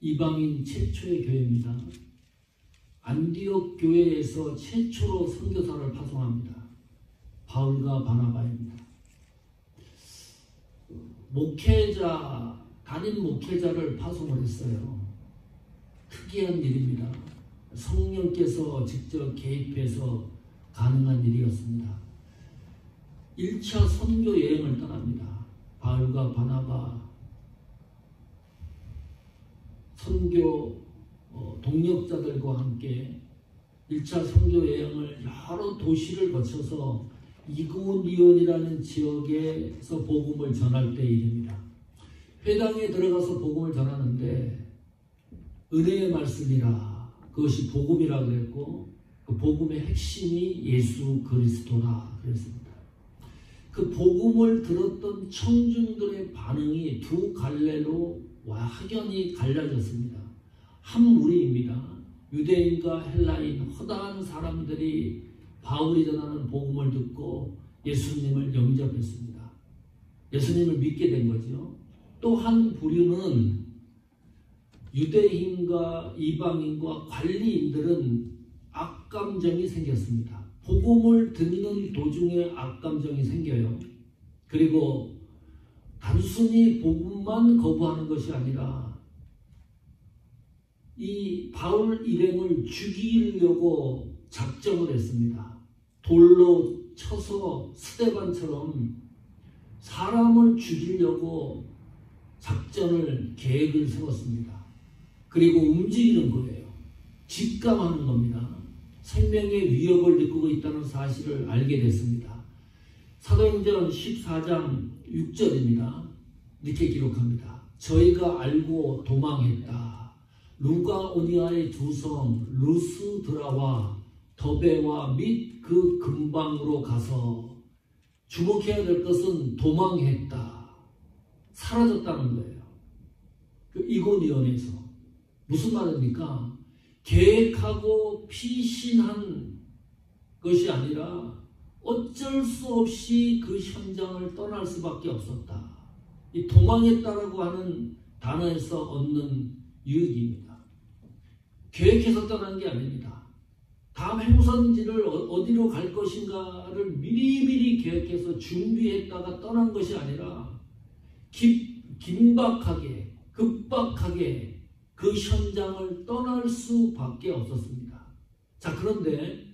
이방인 최초의 교회입니다. 안디옥 교회에서 최초로 선교사를 파송합니다. 바울과 바나바입니다. 담임 목회자를 파송을 했어요. 특이한 일입니다. 성령께서 직접 개입해서 가능한 일이었습니다. 1차 선교 여행을 떠납니다. 바울과 바나바 선교 동역자들과 함께 1차 선교 여행을 여러 도시를 거쳐서 이고니온이라는 지역에서 복음을 전할 때 일입니다. 회당에 들어가서 복음을 전하는데 은혜의 말씀이라 그것이 복음이라 그랬고 그 복음의 핵심이 예수 그리스도라 그랬습니다. 그 복음을 들었던 청중들의 반응이 두 갈래로 확연히 갈라졌습니다. 한 무리입니다. 유대인과 헬라인 허다한 사람들이 바울이 전하는 복음을 듣고 예수님을 영접했습니다. 예수님을 믿게 된 거죠. 또 한 부류는 유대인과 이방인과 관리인들은 악감정이 생겼습니다. 복음을 듣는 도중에 악감정이 생겨요. 그리고 단순히 복음만 거부하는 것이 아니라 이 바울 일행을 죽이려고 작정을 했습니다. 돌로 쳐서 스데반처럼 사람을 죽이려고 계획을 세웠습니다. 그리고 움직이는 거예요. 직감하는 겁니다. 생명의 위협을 느끼고 있다는 사실을 알게 됐습니다. 사도행전 14장 6절입니다. 이렇게 기록합니다. 저희가 알고 도망했다. 루가오니아의 두 성 루스드라와 더베와 및 그 근방으로 가서 주목해야 될 것은 도망했다. 사라졌다는 거예요. 그 이고니온에서. 무슨 말입니까? 계획하고 피신한 것이 아니라 어쩔 수 없이 그 현장을 떠날 수밖에 없었다. 이 도망했다라고 하는 단어에서 얻는 유익입니다. 계획해서 떠난 게 아닙니다. 다음 행선지를 어디로 갈 것인가를 미리미리 계획해서 준비했다가 떠난 것이 아니라 긴박하게 급박하게 그 현장을 떠날 수밖에 없었습니다. 자, 그런데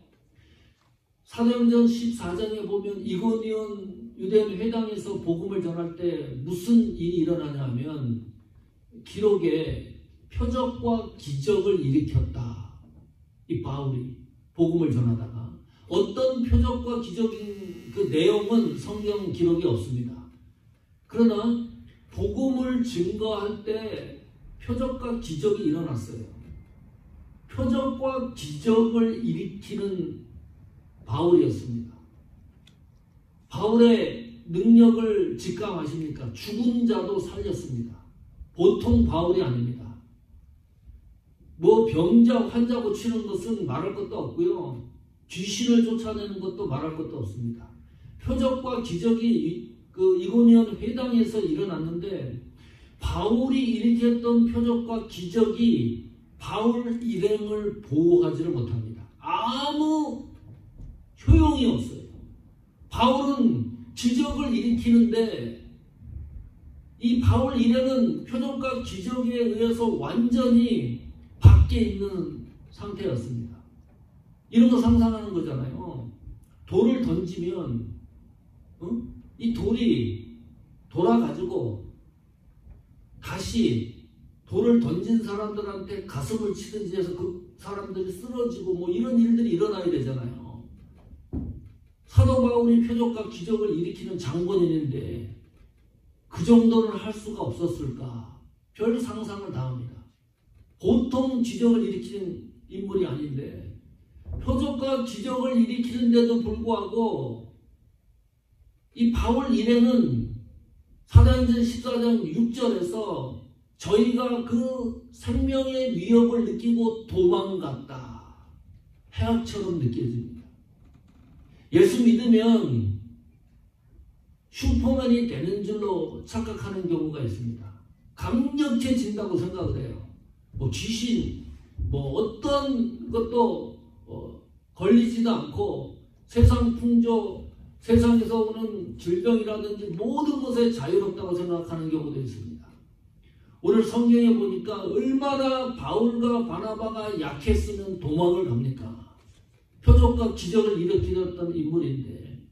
사도행전 14장에 보면 이고니온 유대인 회당에서 복음을 전할 때 무슨 일이 일어나냐 하면 기록에 표적과 기적을 일으켰다. 이 바울이 복음을 전하다가 어떤 표적과 기적인 그 내용은 성경 기록이 없습니다. 그러나 복음을 증거할 때 표적과 기적이 일어났어요. 표적과 기적을 일으키는 바울이었습니다. 바울의 능력을 직감하십니까? 죽은 자도 살렸습니다. 보통 바울이 아닙니다. 뭐 병자, 환자 고치는 것은 말할 것도 없고요. 귀신을 쫓아내는 것도 말할 것도 없습니다. 표적과 기적이 그 이고니온 회당에서 일어났는데 바울이 일으켰던 표적과 기적이 바울 일행을 보호하지를 못합니다. 아무 효용이 없어요. 바울은 기적을 일으키는데 이 바울 일행은 표적과 기적에 의해서 완전히 밖에 있는 상태였습니다. 이런 거 상상하는 거잖아요. 돌을 던지면 이 돌이 돌아가지고 다시 돌을 던진 사람들한테 가슴을 치든지 해서 그 사람들이 쓰러지고 뭐 이런 일들이 일어나야 되잖아요. 사도 바울이 표적과 기적을 일으키는 장본인인데 그 정도는 할 수가 없었을까? 별 상상을 다 합니다. 보통 기적을 일으키는 인물이 아닌데 표적과 기적을 일으키는데도 불구하고 이 바울 일행은 사도행전 14장 6절에서 저희가 그 생명의 위협을 느끼고 도망갔다. 해악처럼 느껴집니다. 예수 믿으면 슈퍼맨이 되는 줄로 착각하는 경우가 있습니다. 강력해진다고 생각을 해요. 뭐 귀신, 뭐 어떤 것도 걸리지도 않고 세상 풍조, 세상에서 오는 질병이라든지 모든 것에 자유롭다고 생각하는 경우도 있습니다. 오늘 성경에 보니까 얼마나 바울과 바나바가 약했으면 도망을 갑니까? 표적과 기적을 일으키셨던 인물인데,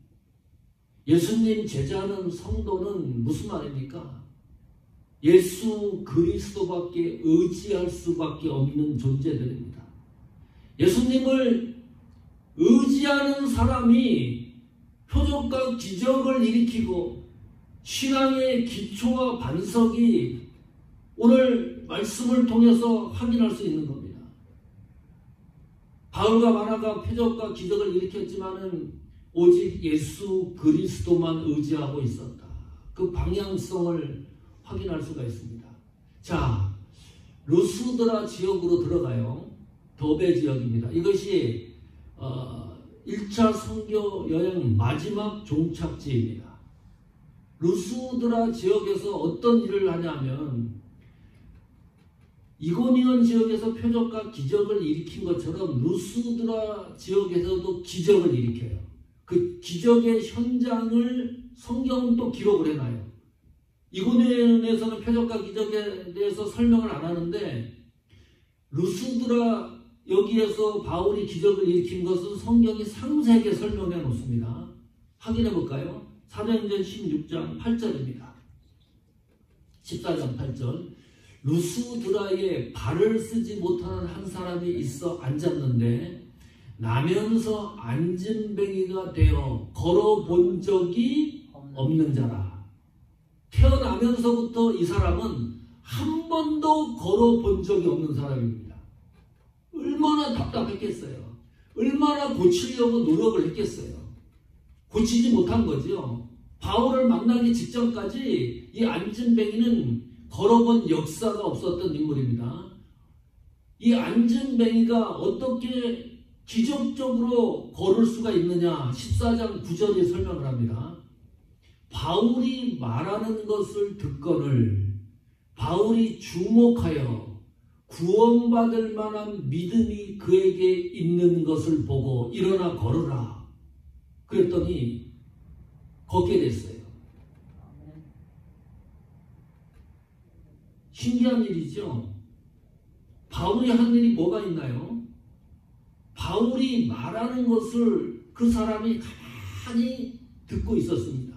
예수님 제자는 성도는 무슨 말입니까? 예수 그리스도밖에 의지할 수밖에 없는 존재들입니다. 예수님을 의지하는 사람이 표적과 기적을 일으키고 신앙의 기초와 반석이 오늘 말씀을 통해서 확인할 수 있는 겁니다. 바울과 바나바가 표적과 기적을 일으켰지만은 오직 예수 그리스도만 의지하고 있었다. 그 방향성을 확인할 수가 있습니다. 자, 루스드라 지역으로 들어가요. 더베 지역입니다. 이것이 1차 선교 여행 마지막 종착지입니다. 루스드라 지역에서 어떤 일을 하냐면, 이고니온 지역에서 표적과 기적을 일으킨 것처럼 루스드라 지역에서도 기적을 일으켜요. 그 기적의 현장을 성경은 또 기록을 해놔요. 이고니온에서는 표적과 기적에 대해서 설명을 안 하는데, 루스드라 여기에서 바울이 기적을 일으킨 것은 성경이 상세하게 설명해 놓습니다. 확인해 볼까요? 사도행전 16장 8절입니다. 14장 8절. 루스드라에 발을 쓰지 못하는 한 사람이 있어 앉았는데 나면서 안진뱅이가 되어 걸어본 적이 없는 자라. 태어나면서부터 이 사람은 한 번도 걸어본 적이 없는 사람입니다. 얼마나 답답했겠어요. 얼마나 고치려고 노력을 했겠어요. 고치지 못한 거죠. 바울을 만나기 직전까지 이 안진뱅이는 걸어본 역사가 없었던 인물입니다. 이 안진뱅이가 어떻게 기적적으로 걸을 수가 있느냐, 14장 9절에 설명을 합니다. 바울이 말하는 것을 듣거늘 바울이 주목하여 구원받을 만한 믿음이 그에게 있는 것을 보고 일어나 걸으라. 그랬더니 걷게 됐어요. 신기한 일이죠. 바울이 한 일이 뭐가 있나요? 바울이 말하는 것을 그 사람이 가만히 듣고 있었습니다.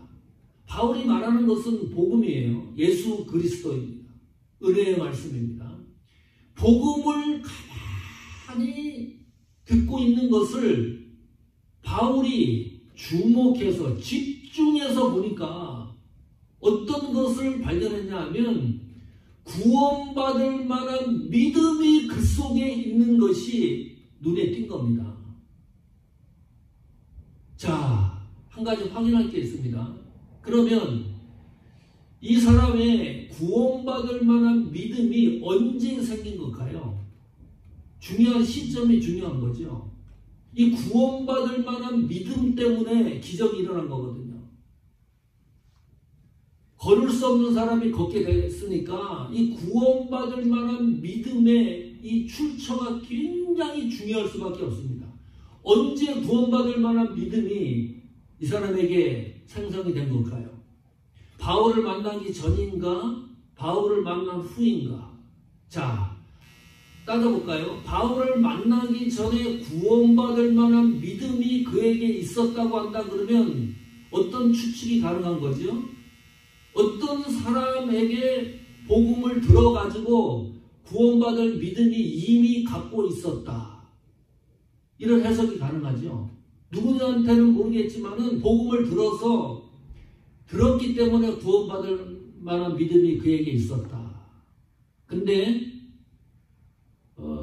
바울이 말하는 것은 복음이에요. 예수 그리스도입니다. 은혜의 말씀입니다. 복음을 가만히 듣고 있는 것을 바울이 주목해서 집중해서 보니까 어떤 것을 발견했냐 하면 구원받을 만한 믿음이 그 속에 있는 것이 눈에 띈 겁니다. 자, 한 가지 확인할 게 있습니다. 그러면 이 사람의 구원받을 만한 믿음이 언제 생긴 걸까요? 중요한 시점이 중요한 거죠. 이 구원받을 만한 믿음 때문에 기적이 일어난 거거든요. 걸을 수 없는 사람이 걷게 됐으니까 이 구원받을 만한 믿음의 이 출처가 굉장히 중요할 수밖에 없습니다. 언제 구원받을 만한 믿음이 이 사람에게 생성이 된 걸까요? 바울을 만나기 전인가? 바울을 만난 후인가? 자, 따져볼까요? 바울을 만나기 전에 구원받을 만한 믿음이 그에게 있었다고 한다 그러면 어떤 추측이 가능한 거죠? 어떤 사람에게 복음을 들어가지고 구원받을 믿음이 이미 갖고 있었다. 이런 해석이 가능하죠. 누구한테는 모르겠지만은 복음을 들었기 때문에 구원받을 만한 믿음이 그에게 있었다. 근데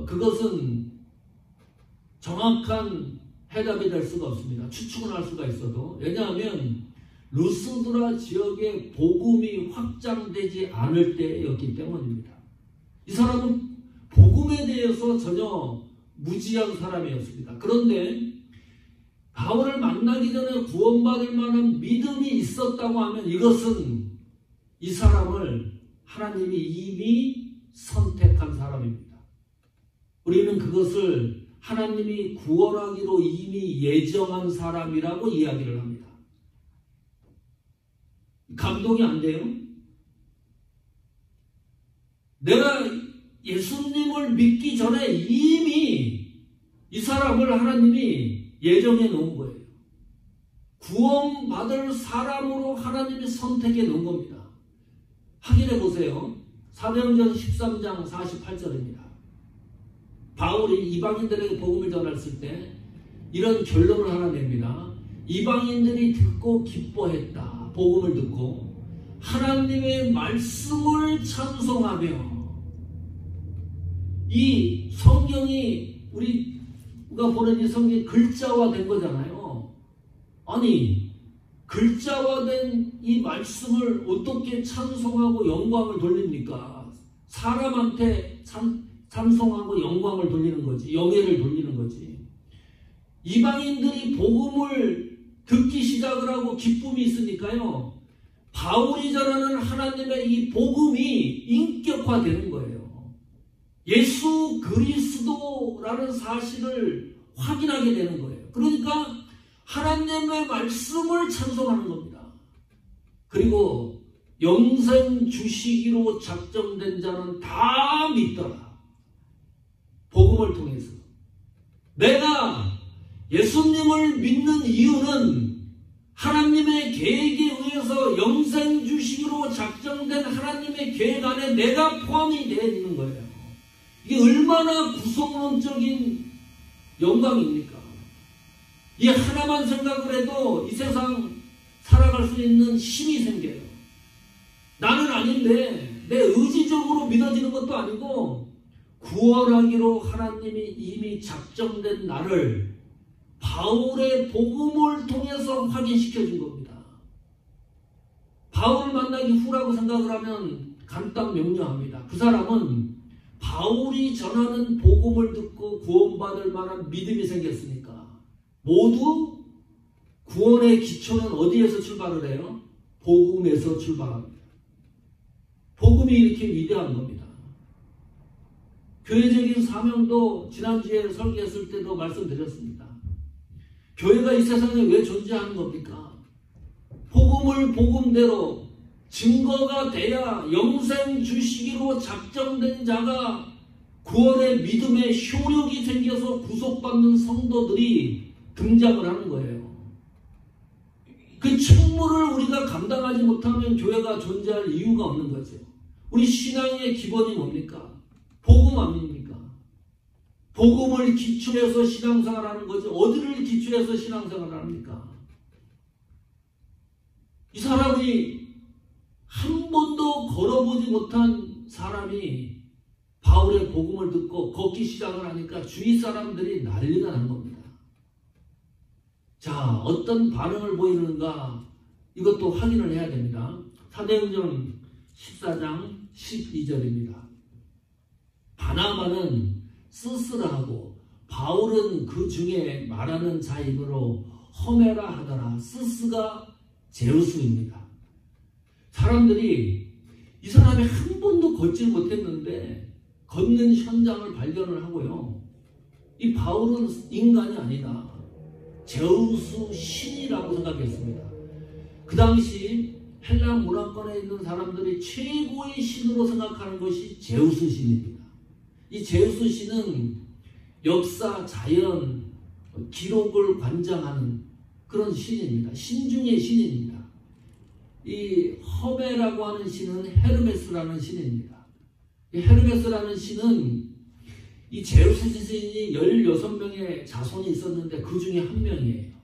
그것은 정확한 해답이 될 수가 없습니다. 추측은 할 수가 있어도. 왜냐하면 루스드라 지역의 복음이 확장되지 않을 때였기 때문입니다. 이 사람은 복음에 대해서 전혀 무지한 사람이었습니다. 그런데 바울을 만나기 전에 구원받을 만한 믿음이 있었다고 하면 이것은 이 사람을 하나님이 이미 선택한 사람입니다. 우리는 그것을 하나님이 구원하기로 이미 예정한 사람이라고 이야기를 합니다. 감동이 안 돼요? 내가 예수님을 믿기 전에 이미 이 사람을 하나님이 예정해 놓은 거예요. 구원받을 사람으로 하나님이 선택해 놓은 겁니다. 확인해 보세요. 사도행전 13장 48절입니다. 바울이 이방인들에게 복음을 전했을 때 이런 결론을 하나 냅니다. 이방인들이 듣고 기뻐했다. 복음을 듣고 하나님의 말씀을 찬송하며. 이 성경이 우리가 보는 이 성경이 글자화된 거잖아요. 아니, 글자화된 이 말씀을 어떻게 찬송하고 영광을 돌립니까? 사람한테 찬송하고 영광을 돌리는 거지, 영예를 돌리는 거지. 이방인들이 복음을 듣기 시작을 하고 기쁨이 있으니까요, 바울이 전하는 하나님의 이 복음이 인격화되는 거예요. 예수 그리스도라는 사실을 확인하게 되는 거예요. 그러니까 하나님의 말씀을 찬송하는 겁니다. 그리고 영생 주시기로 작정된 자는 다 믿더라. 복음을 통해서. 내가 예수님을 믿는 이유는 하나님의 계획에 의해서 영생 주시기로 작정된 하나님의 계획 안에 내가 포함이 되어 있는 거예요. 이게 얼마나 구성론적인 영광입니까? 이 하나만 생각을 해도 이 세상 살아갈 수 있는 힘이 생겨요. 나는 아닌데 내 의지적으로 믿어지는 것도 아니고 구원하기로 하나님이 이미 작정된 나를 바울의 복음을 통해서 확인시켜 준 겁니다. 바울을 만나기 후라고 생각을 하면 간단 명료합니다. 그 사람은 바울이 전하는 복음을 듣고 구원받을 만한 믿음이 생겼으니까 모두 구원의 기초는 어디에서 출발을 해요? 복음에서 출발합니다. 복음이 이렇게 위대한 겁니다. 교회적인 사명도 지난주에 설교했을 때도 말씀드렸습니다. 교회가 이 세상에 왜 존재하는 겁니까? 복음을 복음대로 증거가 돼야 영생 주시기로 작정된 자가 구원의 믿음의 효력이 생겨서 구속받는 성도들이 등장을 하는 거예요. 그 책무를 우리가 감당하지 못하면 교회가 존재할 이유가 없는 거죠. 우리 신앙의 기본이 뭡니까? 복음 아닙니까? 복음을 기초해서 신앙생활을 하는 거지 어디를 기초해서 신앙생활을 합니까? 이 사람이 한 번도 걸어보지 못한 사람이 바울의 복음을 듣고 걷기 시작을 하니까 주위 사람들이 난리가 난 겁니다. 자, 어떤 반응을 보이는가 이것도 확인을 해야 됩니다. 사도행전 14장 12절입니다. 바나바는 스스라하고 바울은 그 중에 말하는 자이므로 허메라 하더라. 스스가 제우스입니다. 사람들이 이 사람이 한 번도 걷지 못했는데 걷는 현장을 발견을 하고요. 이 바울은 인간이 아니다. 제우스 신이라고 생각했습니다. 그 당시 헬라 문화권에 있는 사람들이 최고의 신으로 생각하는 것이 제우스 신입니다. 이 제우스 신은 역사, 자연, 기록을 관장하는 그런 신입니다. 신 중의 신입니다. 이 허메라고 하는 신은 헤르메스라는 신입니다. 이 헤르메스라는 신은 이 제우스 신이 16명의 자손이 있었는데 그 중에 한 명이에요.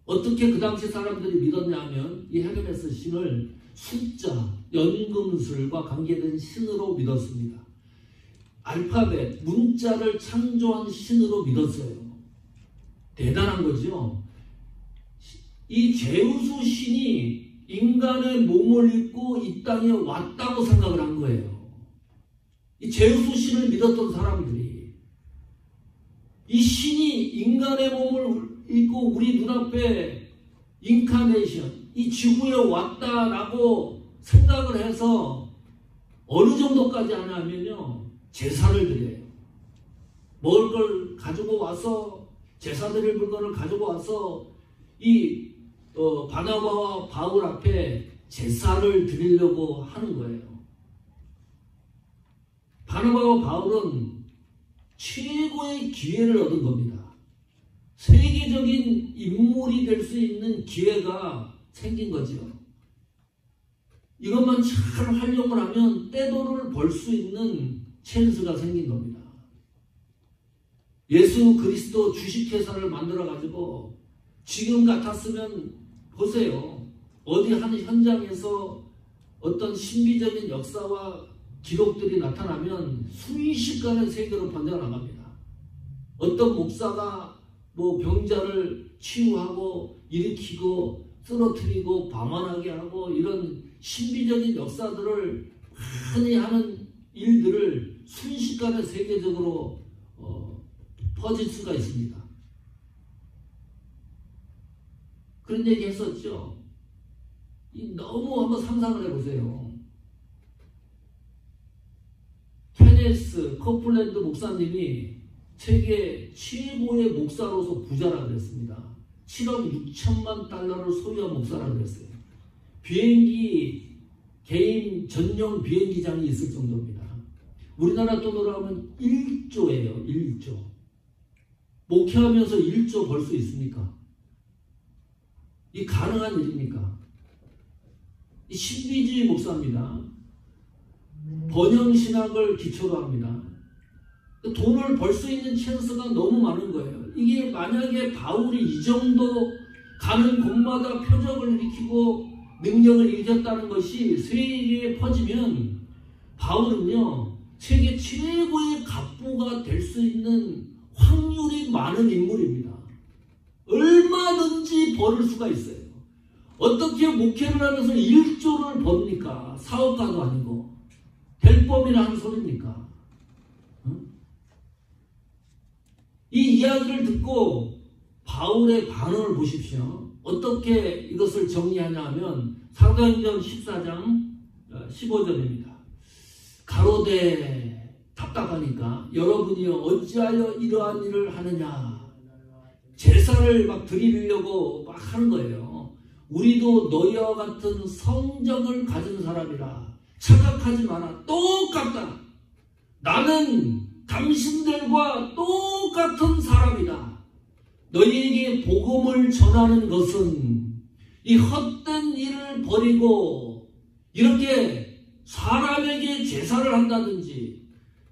어떻게 그 당시 사람들이 믿었냐 하면 이 헤르메스 신을 숫자, 연금술과 관계된 신으로 믿었습니다. 알파벳, 문자를 창조한 신으로 믿었어요. 대단한 거죠. 이 제우스 신이 인간의 몸을 입고 이 땅에 왔다고 생각을 한 거예요. 이 제우스 신을 믿었던 사람들이 이 신이 인간의 몸을 입고 우리 눈앞에 인카네이션, 이 지구에 왔다라고 생각을 해서 어느 정도까지 하냐면요, 제사를 드려요. 먹을 걸 가지고 와서 제사드릴 물건을 가지고 와서 이 바나바와 바울 앞에 제사를 드리려고 하는 거예요. 바나바와 바울은 최고의 기회를 얻은 겁니다. 세계적인 인물이 될 수 있는 기회가 생긴 거죠. 이것만 잘 활용을 하면 떼돈을 벌 수 있는 찬스가 생긴 겁니다. 예수 그리스도 주식회사를 만들어가지고 지금 같았으면 보세요. 어디 한 현장에서 어떤 신비적인 역사와 기록들이 나타나면 순식간에 세계로 번져나갑니다. 어떤 목사가 뭐 병자를 치유하고 일으키고 쓰러뜨리고 방언하게 하고 이런 신비적인 역사들을 많이 하는 일들을 순식간에 세계적으로 퍼질 수가 있습니다. 그런 얘기 했었죠. 너무 한번 상상을 해보세요. 케네스 커플랜드 목사님이 세계 최고의 목사로서 부자라 그랬습니다. 7억 6천만 달러를 소유한 소유한 목사라 그랬어요. 비행기 개인 전용 비행기장이 있을 정도입니다. 우리나라 돈으로 하면 1조예요. 1조. 목회하면서 1조 벌 수 있습니까? 이 가능한 일입니까? 이 신비주의 목사입니다. 번영신학을 기초로 합니다. 돈을 벌 수 있는 찬스가 너무 많은 거예요. 이게 만약에 바울이 이 정도 가는 곳마다 표적을 일으키고 능력을 일으켰다는 것이 세계에 퍼지면 바울은요, 세계 최고의 갑부가 될 수 있는 확률이 많은 인물입니다. 얼마든지 벌을 수가 있어요. 어떻게 목회를 하면서 1조를 법니까? 사업가도 아니고. 될 법이라 하는 소리입니까? 이 이야기를 듣고 바울의 반응을 보십시오. 어떻게 이것을 정리하냐 하면 사도행전 14장 15절입니다. 가로되 답답하니까 여러분이여 어찌하여 이러한 일을 하느냐. 제사를 막 드리려고 막 하는 거예요. 우리도 너희와 같은 성정을 가진 사람이라 착각하지 마라. 똑같다. 나는 당신들과 똑같은 사람이다. 너희에게 복음을 전하는 것은 이 헛된 일을 버리고 이렇게 사람에게 제사를 한다든지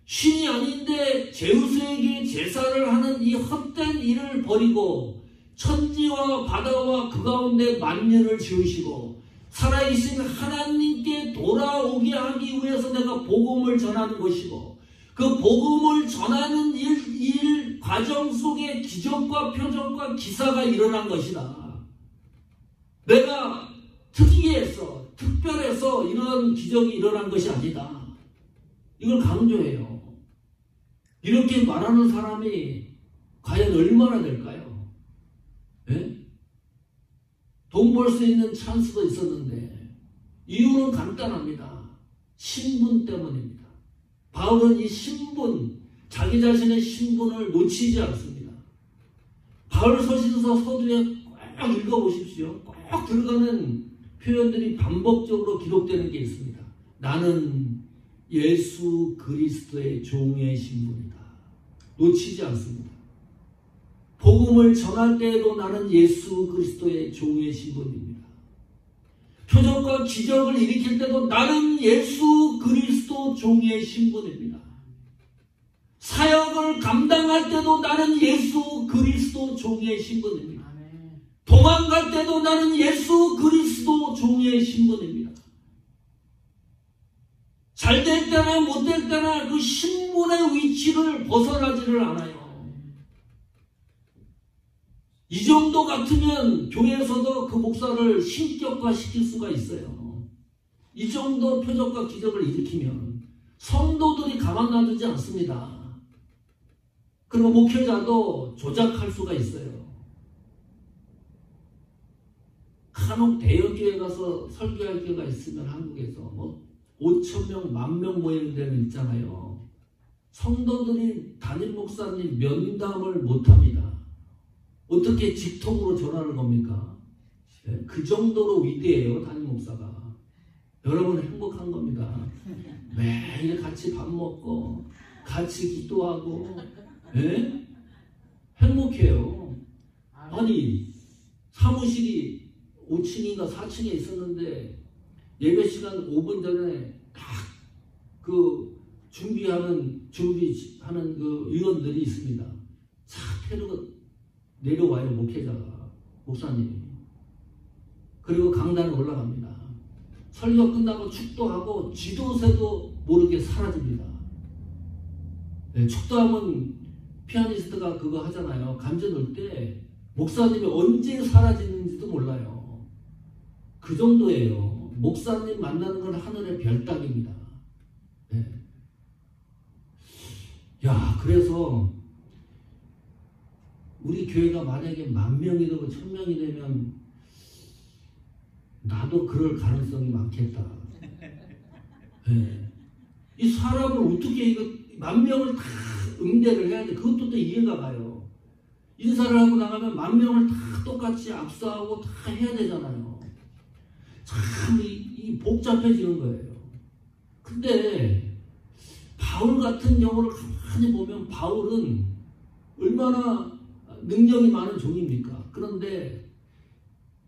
신이 아닌데 제우스에게 제사를 하는 이 헛된 일을 버리고 천지와 바다와 그 가운데 만년을 지으시고 살아계신 하나님께 돌아오게 하기 위해서 내가 복음을 전하는 것이고 그 복음을 전하는 일 과정 속에 기적과 표적과 기사가 일어난 것이다. 내가 특이해서 특별해서 이런 기적이 일어난 것이 아니다. 이걸 강조해요. 이렇게 말하는 사람이 과연 얼마나 될까요? 네? 돈 벌 수 있는 찬스도 있었는데 이유는 간단합니다. 신분 때문입니다. 바울은 이 신분, 자기 자신의 신분을 놓치지 않습니다. 바울 서신서 서두에 꼭 읽어보십시오. 꼭 들어가는 표현들이 반복적으로 기록되는 게 있습니다. 나는 예수 그리스도의 종의 신분이다. 놓치지 않습니다. 복음을 전할 때에도 나는 예수 그리스도의 종의 신분입니다. 표적과 기적을 일으킬 때도 나는 예수 그리스도 종의 신분입니다. 사역을 감당할 때도 나는 예수 그리스도 종의 신분입니다. 도망갈 때도 나는 예수 그리스도 종의 신분입니다. 잘 될 때나 못 될 때나 그 신분의 위치를 벗어나지를 않아요. 이 정도 같으면 교회에서도 그 목사를 신격화시킬 수가 있어요. 이 정도 표적과 기적을 일으키면 성도들이 가만 놔두지 않습니다. 그리고 목회자도 조작할 수가 있어요. 간혹 대형교회 가서 설교할 기회가 있으면 한국에서 뭐 5,000명, 10,000명 모이는 데는 있잖아요. 성도들이 담임 목사님 면담을 못합니다. 어떻게 직통으로 전화를 겁니까? 그 정도로 위대해요, 담임 목사가. 여러분 행복한 겁니다. 매일 같이 밥 먹고 같이 기도하고 행복해요. 아니 사무실이 5층인가 4층에 있었는데 예배 시간 5분 전에 딱 준비하는 그 위원들이 있습니다. 차 태우고 내려와요, 목회자가, 목사님이. 그리고 강단에 올라갑니다. 설교 끝나고 축도하고 지도새도 모르게 사라집니다. 축도하면 피아니스트가 그거 하잖아요. 감정 넣을 때 목사님이 언제 사라지는지도 몰라요. 그 정도예요. 목사님 만나는 건 하늘의 별따기입니다. 그래서 우리 교회가 만약에 10,000명이 되고 1,000명이 되면 나도 그럴 가능성이 많겠다. 이 사람을 어떻게 10,000명을 다 응대를 해야 돼. 그것도 또 이해가 가요. 인사를 하고 나가면 10,000명을 다 똑같이 압수하고 다 해야 되잖아요. 참 이 복잡해지는 거예요. 근데 바울 같은 경우를 가만히 보면 바울은 얼마나 능력이 많은 종입니까? 그런데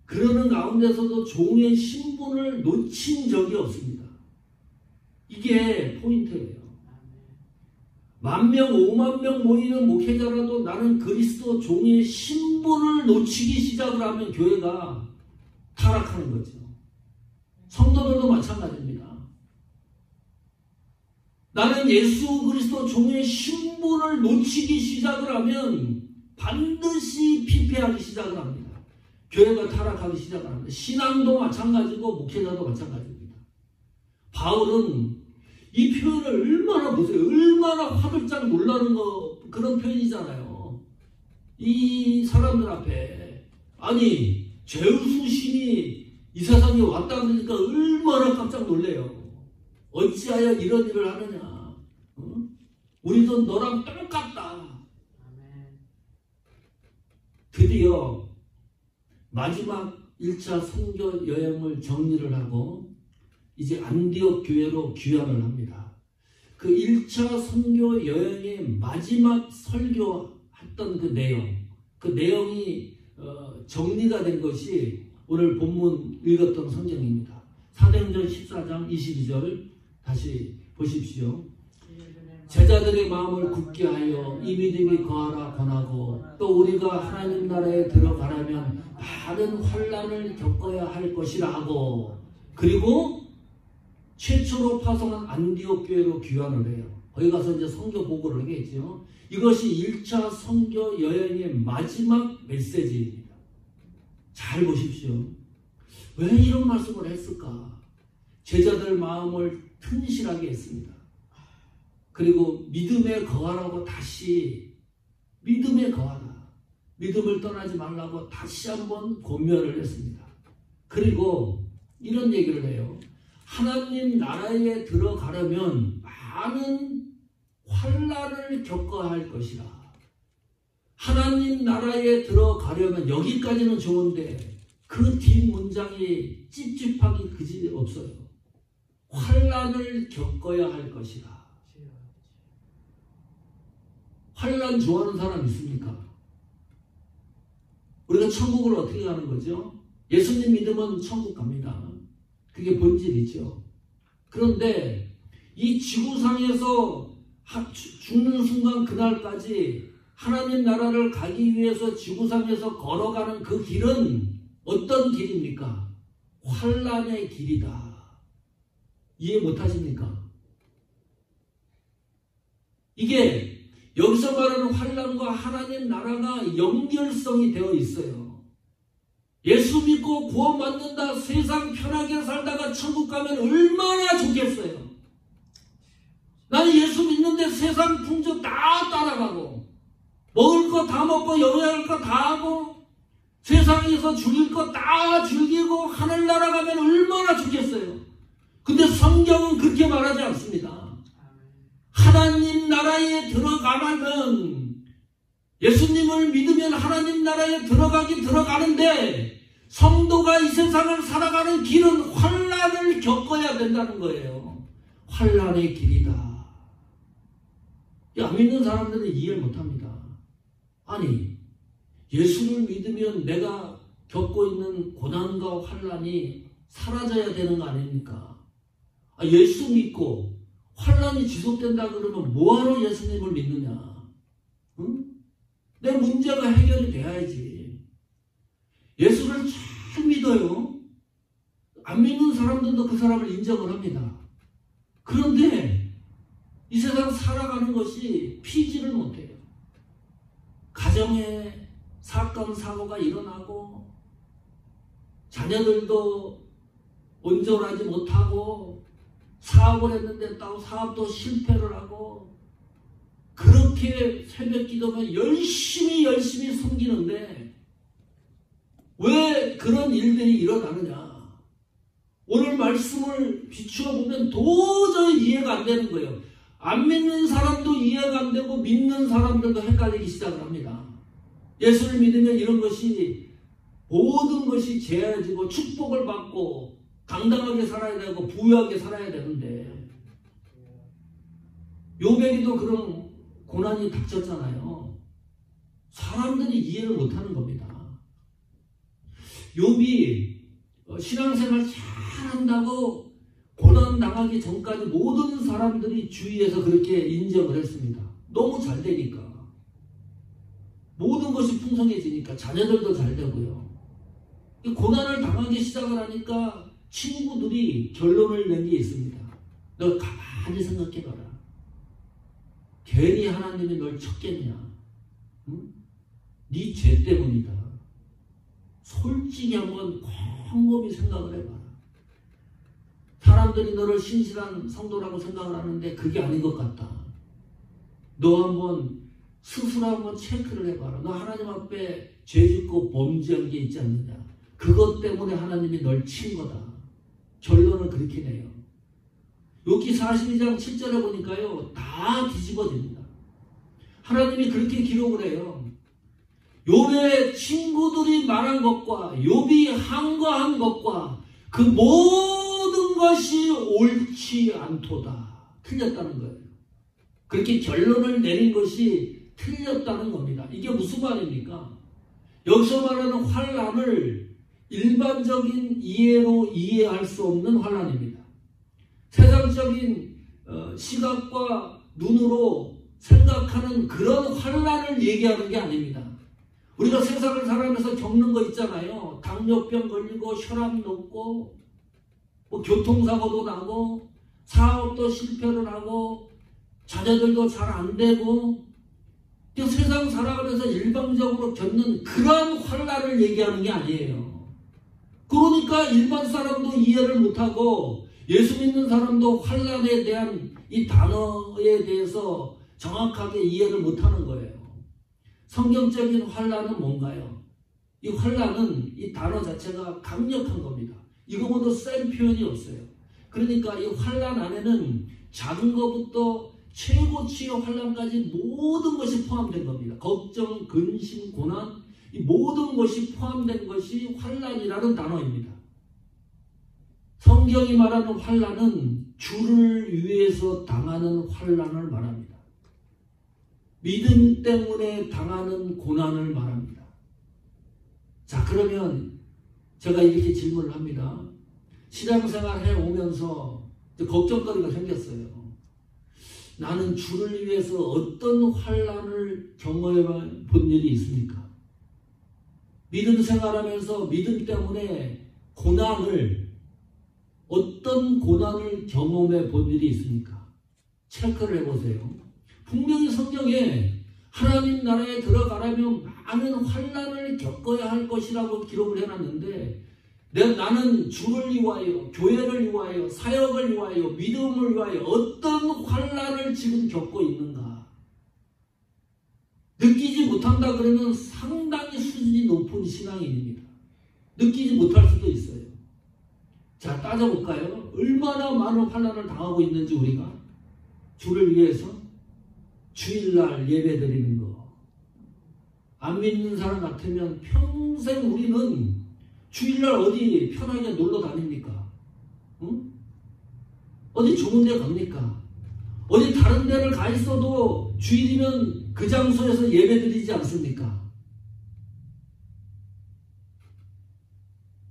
그러는 가운데서도 종의 신분을 놓친 적이 없습니다. 이게 포인트예요. 10,000명, 50,000명 모이는 목회자라도 나는 그리스도 종의 신분을 놓치기 시작을 하면 교회가 타락하는 거죠. 성도들도 마찬가지입니다. 나는 예수 그리스도 종의 신분을 놓치기 시작을 하면 반드시 피폐하기 시작을 합니다. 교회가 타락하기 시작을 합니다. 신앙도 마찬가지고 목회자도 마찬가지입니다. 바울은 이 표현을 얼마나 보세요. 얼마나 화들짝 놀라는 그런 표현이잖아요. 이 사람들 앞에. 아니 제우스 신이 이 세상에 왔다 그러니까 얼마나 깜짝 놀래요. 어찌하여 이런 일을 하느냐. 우리도 너랑 똑같다. 드디어 마지막 1차 선교 여행을 정리를 하고 이제 안디옥 교회로 귀환을 합니다. 그 1차 선교 여행의 마지막 설교했던 그 내용이 정리가 된 것이 오늘 본문 읽었던 성경입니다. 사도행전 14장 22절 다시 보십시오. 제자들의 마음을 굳게 하여 이 믿음이 거하라 권하고 또 우리가 하나님 나라에 들어가려면 많은 환난을 겪어야 할 것이라 하고 그리고 최초로 파송한 안디옥 교회로 귀환을 해요. 거기 가서 이제 선교 보고를 하겠죠. 이것이 1차 선교 여행의 마지막 메시지입니다. 잘 보십시오. 왜 이런 말씀을 했을까? 제자들 마음을 튼실하게 했습니다. 그리고 믿음에 거하라고 다시 믿음에 거하라. 믿음을 떠나지 말라고 다시 한번 권면을 했습니다. 그리고 이런 얘기를 해요. 하나님 나라에 들어가려면 많은 환난을 겪어야 할 것이라. 하나님 나라에 들어가려면 여기까지는 좋은데 그 뒷문장이 찝찝하기 그지 없어요. 환난을 겪어야 할 것이라. 환난 좋아하는 사람 있습니까? 우리가 천국을 어떻게 가는 거죠? 예수님 믿으면 천국 갑니다. 그게 본질이죠. 그런데 이 지구상에서 죽는 순간 그날까지 하나님 나라를 가기 위해서 지구상에서 걸어가는 그 길은 어떤 길입니까? 환난의 길이다. 이해 못하십니까? 이게 여기서 말하는 환난과 하나님 나라가 연결성이 되어 있어요. 예수 믿고 구원받는다, 세상 편하게 살다가 천국 가면 얼마나 좋겠어요. 나는 예수 믿는데 세상 풍조 다 따라가고 먹을 거 다 먹고 영양할 거 다 하고 세상에서 즐길 거 다 즐기고 하늘나라 가면 얼마나 좋겠어요. 근데 성경은 그렇게 말하지 않습니다. 하나님 나라 나라에 들어가면 예수님을 믿으면 하나님 나라에 들어가는데 성도가 이 세상을 살아가는 길은 환난을 겪어야 된다는 거예요. 환난의 길이다. 안 믿는 사람들은 이해를 못합니다. 아니, 예수를 믿으면 내가 겪고 있는 고난과 환난이 사라져야 되는 거 아닙니까? 예수 믿고 환난이 지속된다 그러면 뭐하러 예수님을 믿느냐? 응? 내 문제가 해결이 돼야지. 예수를 잘 믿어요. 안 믿는 사람들도 그 사람을 인정을 합니다. 그런데 이 세상 살아가는 것이 피지를 못해요. 가정에 사건, 사고가 일어나고 자녀들도 온전하지 못하고 사업을 했는데 또 사업도 실패를 하고 그렇게 새벽 기도만 열심히 섬기는데 왜 그런 일들이 일어나느냐? 오늘 말씀을 비추어 보면 도저히 이해가 안 되는 거예요. 안 믿는 사람도 이해가 안 되고 믿는 사람들도 헷갈리기 시작을 합니다. 예수를 믿으면 이런 것이 모든 것이 제해지고 축복을 받고 당당하게 살아야 되고 부유하게 살아야 되는데 욥에게도 그런 고난이 닥쳤잖아요. 사람들이 이해를 못하는 겁니다. 욥이 신앙생활 잘한다고 고난 당하기 전까지 모든 사람들이 주위에서 그렇게 인정을 했습니다. 너무 잘 되니까. 모든 것이 풍성해지니까 자녀들도 잘 되고요. 고난을 당하기 시작을 하니까 친구들이 결론을 낸 게 있습니다. 너 가만히 생각해봐라. 괜히 하나님이 널 쳤겠냐? 응? 네 죄 때문이다. 솔직히 한번 곰곰이 생각을 해봐라. 사람들이 너를 신실한 성도라고 생각을 하는데 그게 아닌 것 같다. 너 한번 스스로 한번 체크를 해봐라. 너 하나님 앞에 죄 짓고 범죄한 게 있지 않느냐. 그것 때문에 하나님이 널 친 거다. 결론을 그렇게 내요. 욥기 42장 7절에 보니까요. 다 뒤집어집니다. 하나님이 그렇게 기록을 해요. 욥의 친구들이 말한 것과 욥이 항거한 것과 그 모든 것이 옳지 않도다. 틀렸다는 거예요. 그렇게 결론을 내린 것이 틀렸다는 겁니다. 이게 무슨 말입니까? 여기서 말하는 환난을 일반적인 이해로 이해할 수 없는 환난입니다. 세상적인 시각과 눈으로 생각하는 그런 환난을 얘기하는 게 아닙니다. 우리가 세상을 살아가면서 겪는 거 있잖아요. 당뇨병 걸리고 혈압 높고 뭐 교통사고도 나고 사업도 실패를 하고 자녀들도 잘 안 되고 세상 살아가면서 일방적으로 겪는 그런 환난을 얘기하는 게 아니에요. 그러니까 일반 사람도 이해를 못하고 예수 믿는 사람도 환난에 대한 이 단어에 대해서 정확하게 이해를 못하는 거예요. 성경적인 환난은 뭔가요? 이 환난은 이 단어 자체가 강력한 겁니다. 이거보다 센 표현이 없어요. 그러니까 이 환난 안에는 작은 것부터 최고치의 환난까지 모든 것이 포함된 겁니다. 걱정, 근심, 고난, 이 모든 것이 포함된 것이 환난이라는 단어입니다. 성경이 말하는 환난은 주를 위해서 당하는 환난을 말합니다. 믿음 때문에 당하는 고난을 말합니다. 자, 그러면 제가 이렇게 질문을 합니다. 신앙생활 해오면서 걱정거리가 생겼어요. 나는 주를 위해서 어떤 환난을 경험해 본 일이 있습니까? 믿음 생활하면서 믿음 때문에 어떤 고난을 경험해 본 일이 있습니까? 체크를 해보세요. 분명히 성경에 하나님 나라에 들어가려면 많은 환난을 겪어야 할 것이라고 기록을 해놨는데 나는 주를 위하여, 교회를 위하여, 사역을 위하여, 믿음을 위하여 어떤 환난을 지금 겪고 있는가? 느끼지 못한다 그러면 상당히 수준이 높은 신앙인입니다. 느끼지 못할 수도 있어요. 자, 따져볼까요? 얼마나 많은 환난을 당하고 있는지 우리가 주를 위해서 주일날 예배 드리는 거. 안 믿는 사람 같으면 평생 우리는 주일날 어디 편하게 놀러 다닙니까? 응? 어디 좋은 데 갑니까? 어디 다른 데를 가 있어도 주일이면 그 장소에서 예배 드리지 않습니까?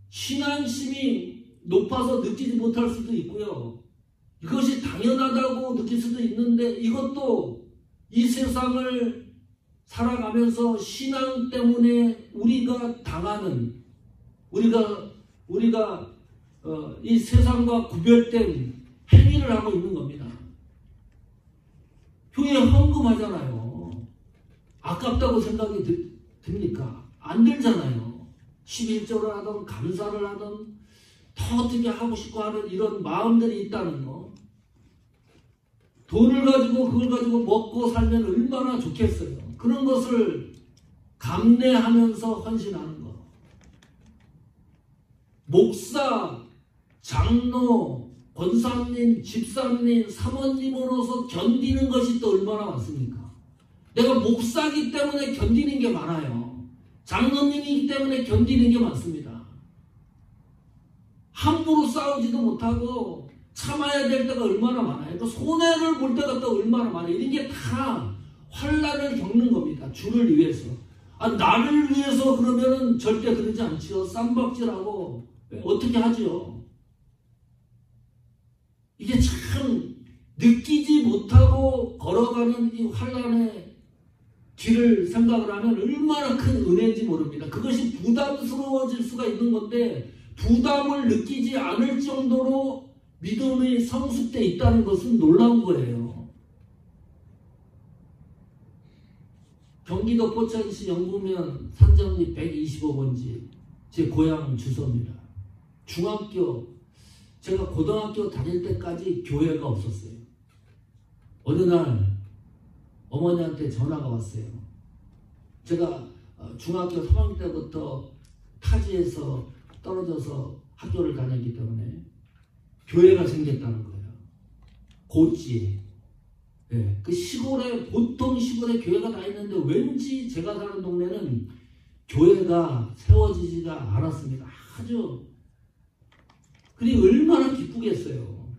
신앙심이 높아서 느끼지 못할 수도 있고요. 이것이 당연하다고 느낄 수도 있는데 이것도 이 세상을 살아가면서 신앙 때문에 우리가 당하는 우리가 이 세상과 구별된 행위를 하고 있는 겁니다. 교회 헌금하잖아요. 아깝다고 생각이 듭니까? 안 들잖아요. 11조를 하든 감사를 하든 더 어떻게 하고 싶고 하는 이런 마음들이 있다는 거. 돈을 가지고 그걸 가지고 먹고 살면 얼마나 좋겠어요. 그런 것을 감내하면서 헌신하는 거. 목사, 장로, 권사님, 집사님, 사모님으로서 견디는 것이 또 얼마나 많습니까? 내가 목사이기 때문에 견디는 게 많아요. 장로님이기 때문에 견디는 게 많습니다. 함부로 싸우지도 못하고 참아야 될 때가 얼마나 많아요. 또 손해를 볼 때가 또 얼마나 많아요. 이런 게 다 환난을 겪는 겁니다. 주를 위해서. 나를 위해서 그러면은 절대 그러지 않지요. 쌈박질하고 어떻게 하죠? 이게 참 느끼지 못하고 걸어가는 이 환난의 길을 생각을 하면 얼마나 큰 은혜인지 모릅니다. 그것이 부담스러워질 수가 있는 건데 부담을 느끼지 않을 정도로 믿음이 성숙돼 있다는 것은 놀라운 거예요. 경기도 포천시 영구면 산정리 125번지 제 고향 주소입니다. 제가 고등학교 다닐 때까지 교회가 없었어요. 어느 날 어머니한테 전화가 왔어요. 제가 중학교 3학년 때부터 타지에서 떨어져서 학교를 다녔기 때문에 교회가 생겼다는 거예요. 고지에. 네, 그 시골에, 보통 시골에 교회가 다 있는데 왠지 제가 사는 동네는 교회가 세워지지가 않았습니다. 아주. 그리 얼마나 기쁘겠어요.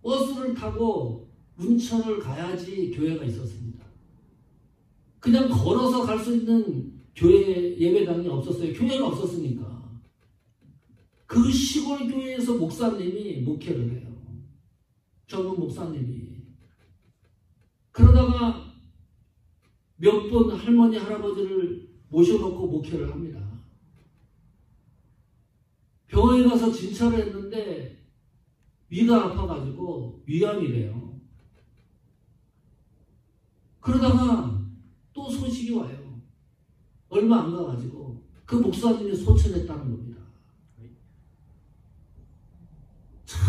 버스를 타고 문천을 가야지 교회가 있었습니다. 그냥 걸어서 갈 수 있는 교회 예배당이 없었어요. 교회가 없었으니까. 그 시골 교회에서 목사님이 목회를 해요. 젊은 목사님이. 그러다가 몇 번 할머니, 할아버지를 모셔놓고 목회를 합니다. 병원에 가서 진찰을 했는데 위가 아파가지고 위암이래요. 그러다가 또 소식이 와요. 얼마 안 가가지고 그 목사님이 소천했다는 겁니다. 참,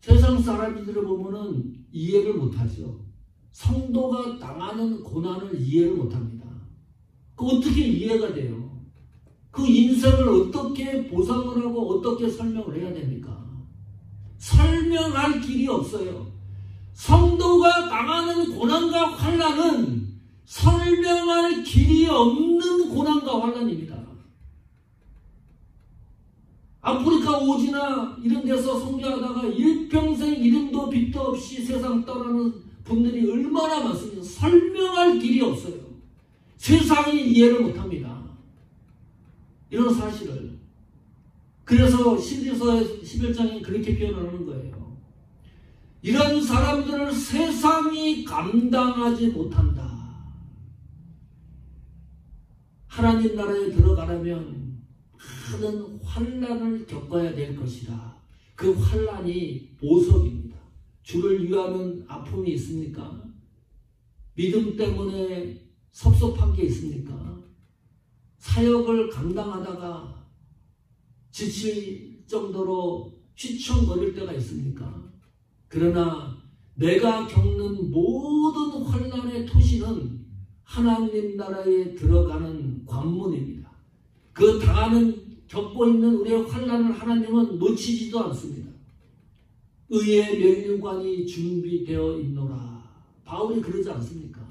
세상 사람들을 보면은 이해를 못하죠. 성도가 당하는 고난을 이해를 못합니다. 그 어떻게 이해가 돼요? 그 인생을 어떻게 보상을 하고 어떻게 설명을 해야 됩니까? 설명할 길이 없어요. 성도가 당하는 고난과 환난은 설명할 길이 없는 고난과 환난입니다. 아프리카 오지나 이런 데서 선교하다가 일평생 이름도 빛도 없이 세상 떠나는 분들이 얼마나 많습니까? 설명할 길이 없어요. 세상이 이해를 못합니다. 이런 사실을. 그래서 신디서 11장에 그렇게 표현하는 거예요. 이런 사람들을 세상이 감당하지 못한다. 하나님 나라에 들어가려면 많은 환난을 겪어야 될 것이다. 그 환난이 보석입니다. 주를 위하는 아픔이 있습니까? 믿음 때문에 섭섭한 게 있습니까? 사역을 감당하다가 지칠 정도로 휘청거릴 때가 있습니까? 그러나 내가 겪는 모든 환난의 토시는 하나님 나라에 들어가는 관문입니다. 그 겪고 있는 우리의 환난을 하나님은 놓치지도 않습니다. 의의 면류관이 준비되어 있노라. 바울이 그러지 않습니까?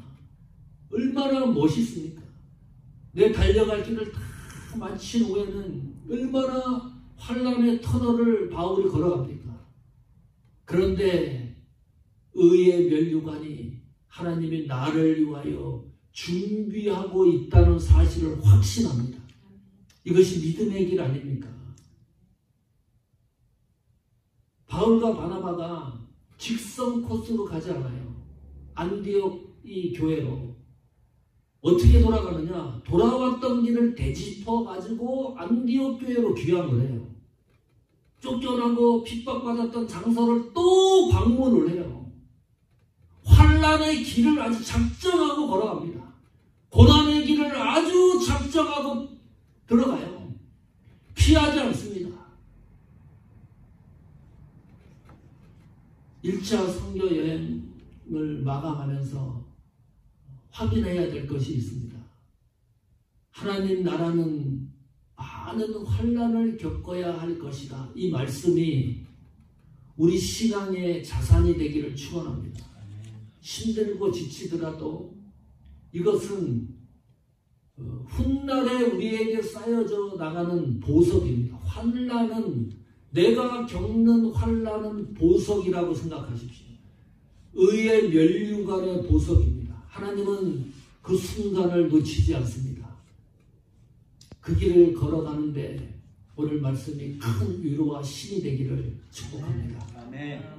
얼마나 멋있습니까? 내 달려갈 길을 다 마친 후에는 얼마나 환란의 터널을 바울이 걸어갑니까? 그런데 의의 면류관이 하나님이 나를 위하여 준비하고 있다는 사실을 확신합니다. 이것이 믿음의 길 아닙니까? 바울과 바나바가 직선 코스로 가지 않아요. 안디옥 이 교회로 어떻게 돌아가느냐? 돌아왔던 길을 되짚어 가지고 안디옥 교회로 귀향을 해요. 쫓겨나고 핍박받았던 장소를 또 방문을 해요. 환란의 길을 아주 작정하고 걸어갑니다. 고난의 길을 아주 작정하고 들어가요. 피하지 않습니다. 1차 선교 여행을 마감하면서 확인해야 될 것이 있습니다. 하나님 나라는 많은 환란을 겪어야 할 것이다. 이 말씀이 우리 신앙의 자산이 되기를 축원합니다. 힘들고 지치더라도 이것은 훗날에 우리에게 쌓여져 나가는 보석입니다. 환란은 내가 겪는 환란은 보석이라고 생각하십시오. 의의 면류관의 보석입니다. 하나님은 그 순간을 놓치지 않습니다. 그 길을 걸어가는데 오늘 말씀이 큰 위로와 힘이 되기를 축복합니다. 아멘.